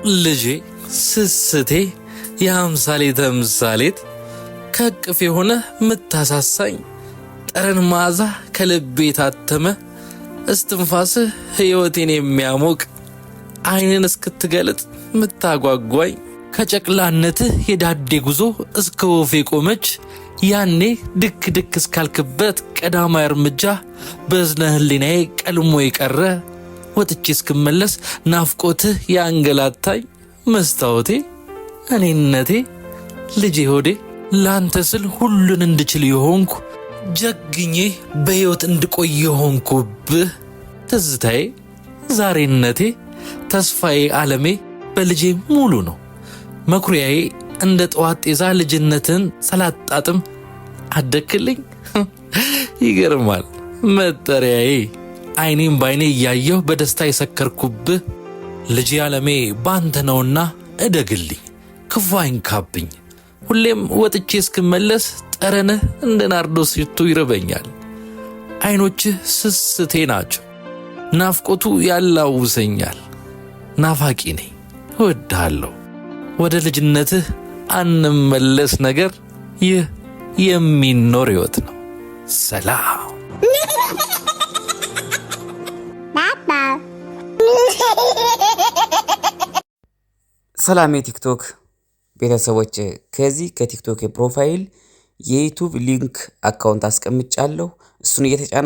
ልጄ ስስቴ የአምሳሌ ተምሳሌት ከቅፍ የሆነ ምታሳሳኝ ጠረን መዓዛ ከልቤ ታተመ እስትንፋስህ ሕይወቴን የሚያሞቅ ዓይንን እስክትገልጥ ምታጓጓኝ ከጨቅላነትህ የዳዴ ጉዞ እስከ ወፌ ቆመች ያኔ ድክ ድክ እስካልክበት ቀዳማይ እርምጃ በዝነ ህሊናዬ ቀልሞ የቀረ ወጥቼ እስክመለስ ናፍቆትህ ያንገላታኝ መስታወቴ እኔነቴ ልጄ ሆዴ ላንተ ስል ሁሉን እንድችል የሆንኩ ጀግኜ በሕይወት እንድቆይ የሆንኩብህ ትዝታዬ ዛሬነቴ ተስፋዬ ዓለሜ በልጄ ሙሉ ነው መኩሪያዬ እንደ ጠዋት ጤዛ ልጅነትን ሰላጣጥም አደክልኝ ይገርማል መጠሪያዬ ዓይኔም ባይኔ እያየሁ በደስታ የሰከርኩብህ ልጄ ዓለሜ ባንተ ነውና እደግልኝ ክፉ አይንካብኝ ሁሌም ወጥቼ እስክመለስ ጠረንህ እንደ ናርዶስ ሽቱ ይርበኛል ዓይኖችህ ስስቴ ናቸው ናፍቆቱ ያላውሰኛል ናፋቂ ነኝ እወድሃለሁ ወደ ልጅነትህ አንመለስ ነገር ይህ የሚኖር ሕይወት ነው ሰላም ሰላም የቲክቶክ ቤተሰቦች ከዚህ ከቲክቶክ ፕሮፋይል የዩቲዩብ ሊንክ አካውንት አስቀምጫለሁ እሱን እየተጫና